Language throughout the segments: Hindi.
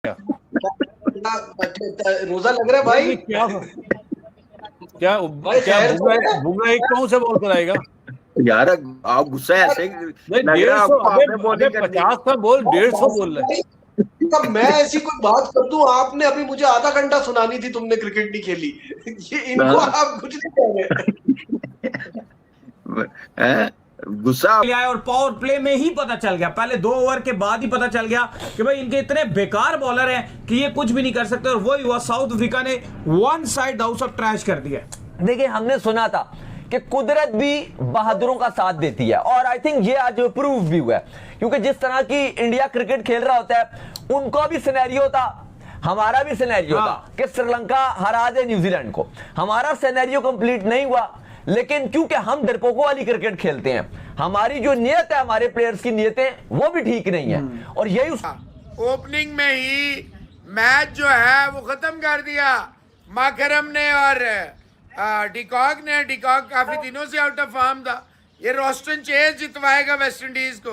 क्या रोजा लग रहा है भाई? क्या क्या भाई क्या खैर तो है? बुमराह एक कौन से बॉल कराएगा यार आप गुस्सा ऐसे नहीं? लग रहा है 150, आपको, अबे आपने अबे बॉलिंग करनी। 50 का बॉल 150 बोल रहे हैं। तब मैं ऐसी कोई बात कर दूं, आपने अभी मुझे आधा घंटा सुनानी थी तुमने क्रिकेट नहीं खेली। ये इनको आप कुछ नहीं कह हैं? गुस्सा आया और पावर प्ले में ही पता चल गया, पहले 2 ओवर के बाद ही पता चल गया कि भाई इनके इतने बेकार बॉलर हैं कि ये कुछ भी नहीं कर सकते। और वही हुआ, साउथ अफ्रीका ने one side house of trash कर दिया। देखिए, हमने सुना था कि कुदरत भी बहादुरों का साथ देती है, और आई थिंक ये आज प्रूव भी हुआ है, क्योंकि जिस तरह की इंडिया क्रिकेट खेल रहा होता है, उनका भी सिनेरियो था, हमारा भी सिनेरियो था कि श्रीलंका हरा दे न्यूजीलैंड को। हमारा सिनेरियो कंप्लीट नहीं हुआ, लेकिन क्योंकि हम डरपोकों वाली क्रिकेट खेलते हैं, हमारी जो नियत है, हमारे प्लेयर्स की नियतें वो भी ठीक नहीं है, और यही ओपनिंग में ही मैच जो है वो खत्म कर दिया माकरम ने और डिकॉक काफी दिनों से आउट ऑफ फॉर्म था। ये रोस्टन चेज जितवाएगा वेस्ट इंडीज को।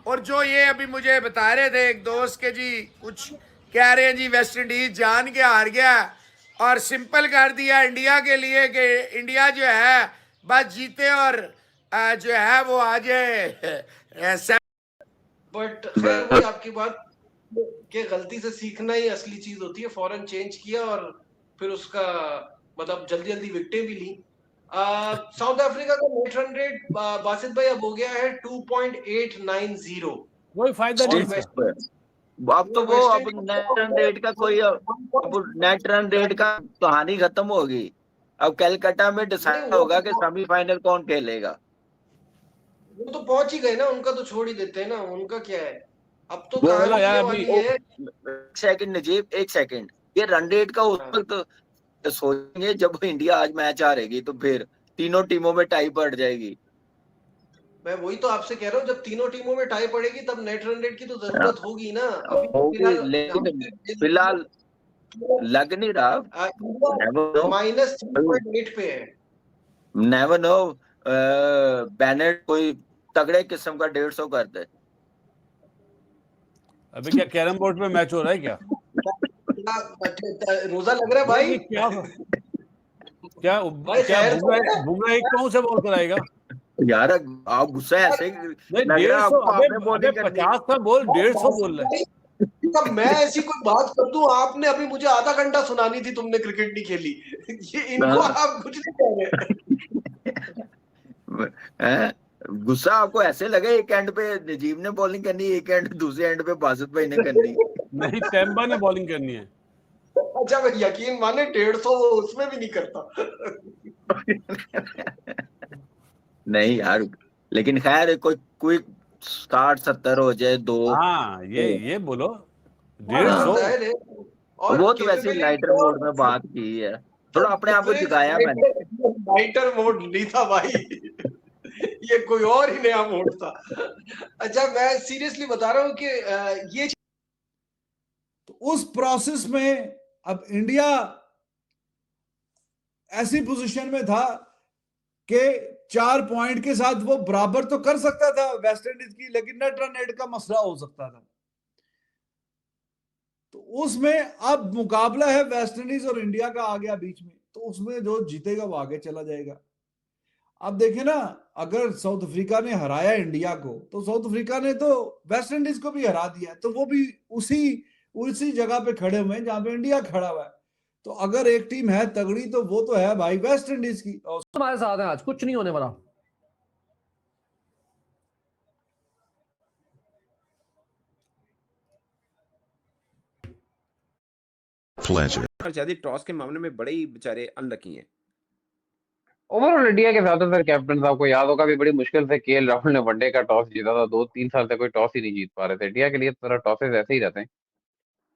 और जो ये अभी मुझे बता रहे थे एक दोस्त के जी, कुछ कह रहे हैं जी वेस्ट इंडीज जान के हार गया और सिंपल कर दिया इंडिया के लिए कि इंडिया जो है बस जीते और जो है वो आ जाए। बट खैर वही आपकी बात कि गलती से सीखना ही असली चीज होती है। फौरन चेंज किया और फिर उसका मतलब जल्दी जल्दी विकेटें भी ली। साउथ अफ्रीका का नेट रन रेट बासित भाई अब हो गया है 2.890। कोई फायदा नहीं। अब तो वो अब नेट रन रेट का कोई, अब नेट रन रेट का कहानी खत्म होगी। अब कलकत्ता में डिसाइड होगा कि सेमीफाइनल कौन खेलेगा। वो तो पहुंच ही गए ना, उनका तो छोड़ ही देते हैं ना, उनका क्या है अब तो बोलो यार ये अभी। वाली है। एक सेकंड नजीब, एक सेकंड, ये रन रेट का उस वक्त तो सोचेंगे जब इंडिया आज मैच हारेगी तो फिर तीनों टीमों में टाई पड़ जाएगी। मैं वही तो आपसे कह रहा हूँ, जब तीनों टीमों में टाई पड़ेगी तब नेट रन रेट की तो जरूरत होगी ना। होगी, लेकिन फिलहाल लग नहीं रहा। -3.8 पे है। नेवर नो, बेनेट कोई तगड़े किस्म का 150 कर दे। अभी क्या कैरम बोर्ड पे मैच हो रहा है क्या? रोजा लग रहा है भाई? क्या क्या बुमराह एक कौन से बॉल कराएगा? यार आप गुस्सा ऐसे नहीं, लग रहा है 150, आपको, आपने अबे बॉलिंग करनी। 50 का बॉल 150 बोल रहे हैं। तब मैं ऐसी कोई बात कर दूं, आपने अभी मुझे आधा घंटा सुनानी थी तुमने क्रिकेट नहीं खेली। ये इनको आप कुछ नहीं कह रहे। गुस्सा आपको ऐसे लगे एक एंड पे नजीब ने बॉलिंग करनी, एक एंड दूसरे एंड पे बासित भाई ने करनी। नहीं, टेम्बा ने बॉलिंग करनी है। अच्छा, मैं यकीन माने 150 वो उसमें भी नहीं करता। नहीं यार, लेकिन खैर कोई 60-70 हो जाए दो। हाँ, ये बोलो 150। वो तो वैसे लाइटर मोड में बात की है, थोड़ा अपने आप को दिखाया मैंने। लाइटर मोड नहीं था भाई, ये कोई और ही नया मोड था। अच्छा, मैं सीरियसली बता रहा हूँ कि ये तो उस प्रोसेस में अब इंडिया ऐसी पोजीशन में था कि 4 पॉइंट के साथ वो बराबर तो कर सकता था वेस्ट इंडीज की, लेकिन नेट रन रेट का मसला हो सकता था। तो उसमें अब मुकाबला है वेस्ट इंडीज और इंडिया का आ गया बीच में, तो उसमें जो जीतेगा वो आगे चला जाएगा। अब देखें ना, अगर साउथ अफ्रीका ने हराया इंडिया को, तो साउथ अफ्रीका ने तो वेस्ट इंडीज को भी हरा दिया, तो वो भी उसी जगह पे खड़े हुए हैं जहां पे इंडिया खड़ा हुआ है। तो अगर एक टीम है तगड़ी तो वो तो है भाई वेस्ट इंडीज की। और तुम्हारे साथ है, आज कुछ नहीं होने वाला। टॉस के मामले में बड़े ही बेचारे अनलकी हैं। ओवरऑल इंडिया के ज्यादातर कैप्टन साहब को याद होगा भी बड़ी मुश्किल से केएल राहुल ने वनडे का टॉस जीता था। 2-3 साल तक कोई टॉस ही नहीं जीत पा रहे थे इंडिया के लिए। तो टॉसेस ऐसे ही रहते हैं।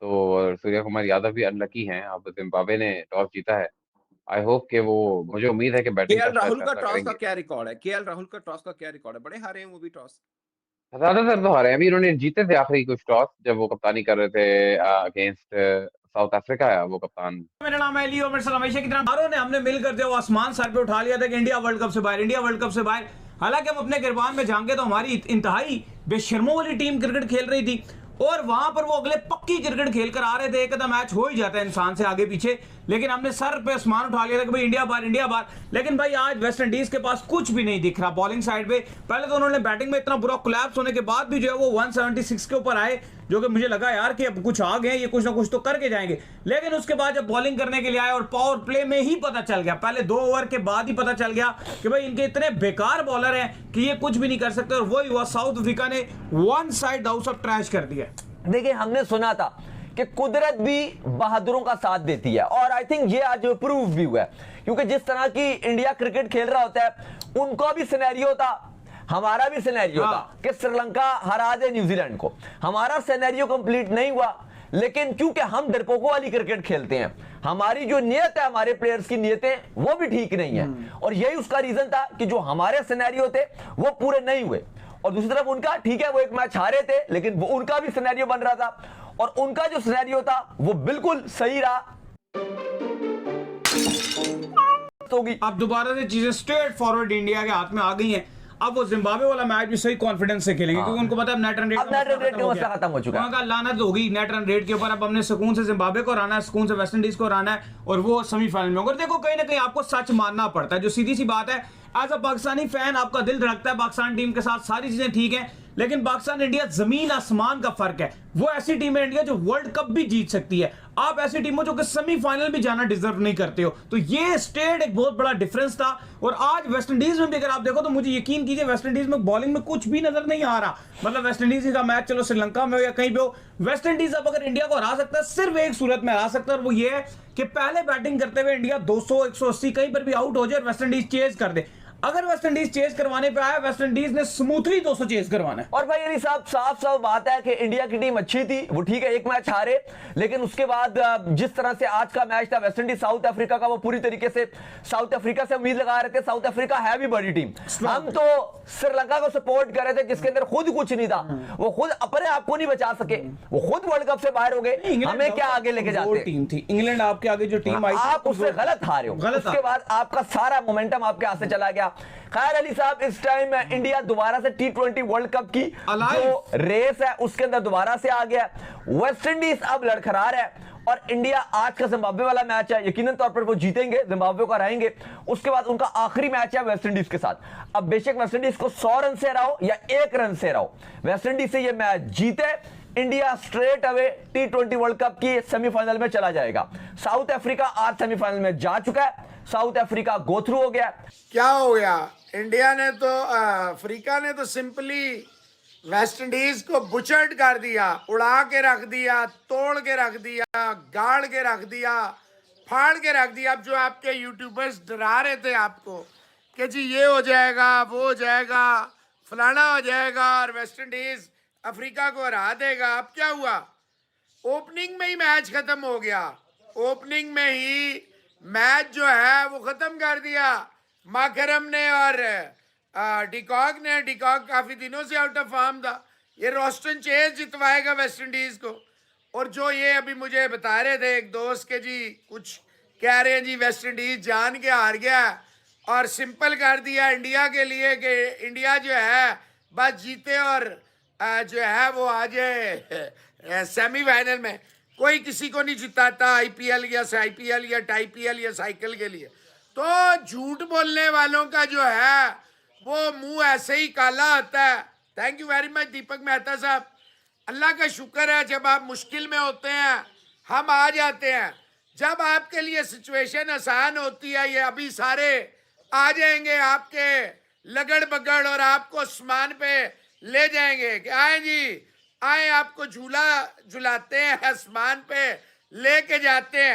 तो सूर्य कुमार यादव भी अनलकी हैं। अब जिम्बाब्वे ने टॉस जीता है। आई होप कि वो, मुझे उम्मीद है कि बैटिंग केएल राहुल का टॉस का क्या रिकॉर्ड है? केएल राहुल का टॉस का क्या रिकॉर्ड है? बड़े हारे हैं वो भी टॉस। ज्यादातर तो हारे। अभी इन्होंने जीते थे आखिरी कुछ टॉस जब वो कप्तानी कर रहे थे अगेंस्ट साउथ अफ्रीका है वो कप्तान। मेरा नाम है लियो मिर्सल। हमेशा की तरह बारों ने हमने मिलकर जो आसमान सर पे उठा लिया था कि इंडिया वर्ल्ड कप से बाहर, इंडिया वर्ल्ड कप से बाहर। हालांकि हम अपने गिरबान में झांके तो हमारी इंतहाई बेशर्मों वाली टीम क्रिकेट खेल रही थी। और वहां पर वो अगले पक्की क्रिकेट खेल कर आ रहे थे, एक आधा मैच हो ही जाता है इंसान से आगे पीछे, लेकिन हमने सर पे आसमान उठा लिया था कि भाई इंडिया बाहर। लेकिन भाई आज वेस्ट इंडीज के पास कुछ भी नहीं दिख रहा बॉलिंग साइड पे। पहले तो उन्होंने बैटिंग में इतना बुरा कोलैप्स होने के बाद भी जो है वो 176 के ऊपर आए, जो कि मुझे लगा यार कि अब कुछ आ गए, ये कुछ ना कुछ तो करके जाएंगे। लेकिन उसके बाद जब बॉलिंग करने के लिए आए और पावर प्ले में ही पता चल गया, पहले 2 ओवर के बाद ही पता चल गया कि भाई इनके इतने बेकार बॉलर हैं कि ये कुछ भी नहीं कर सकते। और वही हुआ, साउथ अफ्रीका ने one side house of trash कर दिया। देखिए, हमने सुना था कि कुदरत भी बहादुरों का साथ देती है, और आई थिंक ये आज प्रूव भी हुआ है, क्योंकि जिस तरह की इंडिया क्रिकेट खेल रहा होता है, उनका भी सिनेरियो था, हमारा भी सिनेरियो था कि श्रीलंका हरा दे न्यूजीलैंड को। हमारा सिनेरियो कंप्लीट नहीं हुआ, लेकिन क्योंकि हम डरपोकों वाली क्रिकेट खेलते हैं, हमारी जो नियत है, हमारे प्लेयर्स की नियतें वो भी ठीक नहीं है, और यही उसका रीजन था कि जो हमारे सिनेरियो थे वो पूरे नहीं हुए। और दूसरी तरफ उनका, ठीक है, वो एक मैच हारे थे, लेकिन वो उनका भी सिनेरियो बन रहा था, और उनका जो सिनेरियो था वो बिल्कुल सही रहा। अब दोबारा से चीजें स्ट्रेट फॉरवर्ड इंडिया के हाथ में आ गई हैं। अब वो जिम्बाब्वे वाला मैच भी सही कॉन्फिडेंस से खेलेंगे, क्योंकि उनको पता है नेट रन रेट का मसला खत्म हो चुका है। वहां का लानत होगी नेट रन रेट के ऊपर। अब हमने सुकून से जिम्बाब्वे को हराना है, सुकून से वेस्ट इंडीज को हराना है, और वो सेमीफाइनल में। और देखो, कहीं ना कहीं आपको सच मानना पड़ता है, जो सीधी सी बात है। एज अ पाकिस्तानी फैन आपका दिल धड़कता है पाकिस्तान टीम के साथ, सारी चीजें ठीक है, लेकिन पाकिस्तान इंडिया जमीन आसमान का फर्क है। वो ऐसी टीम है इंडिया जो वर्ल्ड कप भी जीत सकती है, आप ऐसी टीम हो जो कि सेमीफाइनल भी जाना डिजर्व नहीं करते हो। तो ये स्टेट एक बहुत बड़ा डिफरेंस था। और आज वेस्ट इंडीज में भी अगर आप देखो तो मुझे यकीन कीजिए, वेस्ट इंडीज में बॉलिंग में कुछ भी नजर नहीं आ रहा। मतलब वेस्ट इंडीज का मैच चलो श्रीलंका में हो या कहीं पे हो, वेस्ट इंडीज अब अगर इंडिया को हरा सकता है, सिर्फ एक सूरत में हरा सकता है, और वो ये है कि पहले बैटिंग करते हुए इंडिया 200 180 कहीं पर भी आउट हो जाए और वेस्ट इंडीज चेज कर दे। अगर वेस्ट इंडीज चेज करवाने पे आया, वेस्ट इंडीज ने स्मूथली 200 चेज करवाना है। और भाई अली साहब, साफ साफ बात है कि इंडिया की टीम अच्छी थी, वो ठीक है, एक मैच हारे, लेकिन उसके बाद जिस तरह से आज का मैच था वेस्ट इंडीज साउथ अफ्रीका का, वो पूरी तरीके से साउथ अफ्रीका से उम्मीद लगा रहे थे। साउथ अफ्रीका है भी बड़ी टीम, हम तो श्रीलंका को सपोर्ट कर रहे थे जिसके अंदर खुद कुछ नहीं था, वो खुद अपने आप को नहीं बचा सके, वो खुद वर्ल्ड कप से बाहर हो गए, हमें क्या आगे लेके जाते। टीम थी इंग्लैंड, आपके आगे जो टीम आई, आप उससे गलत हारे हो, उसके बाद आपका सारा मोमेंटम आपके हाथ से चला गया। खैर अली साहब, इस टाइम इंडिया दोबारा से T20 वर्ल्ड कप की जो रेस है उसके अंदर दोबारा से आ गया। वेस्ट इंडीज अब लड़खड़ा रहा है, और इंडिया आज का जिम्बाब्वे वाला मैच है, यकीनन तौर पर वो जीतेंगे, जिम्बाब्वे को हराएंगे। उसके बाद उनका आखिरी मैच है वेस्ट इंडीज के साथ। अब बेशक वेस्ट इंडीज को 100 रन से हराओ या 1 रन से हराओ, वेस्ट इंडीज से ये मैच जीते, India straight away T20 world cup की सेमीफाइनल में चला जाएगा। साउथ अफ्रीका आज सेमीफाइनल में जा चुका है, साउथ अफ्रीका गो थ्रू हो गया। क्या हो गया? इंडिया ने तो अफ्रीका ने तो सिंपली वेस्ट इंडीज को बुचर्ड कर दिया, उड़ा के रख दिया, तोड़ के रख दिया, गाड़ के रख दिया, फाड़ के रख दिया। अब जो आपके यूट्यूबर्स डरा रहे थे आपको कि जी ये हो जाएगा, वो हो जाएगा, फलाना हो जाएगा और वेस्ट इंडीज अफ्रीका को हरा देगा, अब क्या हुआ? ओपनिंग में ही मैच खत्म हो गया। ओपनिंग में ही मैच जो है वो खत्म कर दिया माकरम ने और डिकॉक ने। डिकॉक काफी दिनों से आउट ऑफ फॉर्म था। ये रोस्टन चेज जितवाएगा वेस्ट इंडीज को। और जो ये अभी मुझे बता रहे थे एक दोस्त के जी कुछ कह रहे हैं जी वेस्ट इंडीज जान के हार गया और सिंपल कर दिया इंडिया के लिए कि इंडिया जो है बस जीते और जो है वो आ जाए सेमीफाइनल में। कोई किसी को नहीं जिताता आईपीएल या साईपीएल या टाईपीएल या साइकिल के लिए। तो झूठ बोलने वालों का जो है वो मुंह ऐसे ही काला होता है। थैंक यू वेरी मच दीपक मेहता साहब। अल्लाह का शुक्र है जब आप मुश्किल में होते हैं हम आ जाते हैं। जब आपके लिए सिचुएशन आसान होती है ये अभी सारे आ जाएंगे आपके लगड़ बगड़ और आपको आसमान पे ले जाएंगे कि आए जी आए, आपको झूला झुलाते हैं, आसमान पे लेके जाते हैं।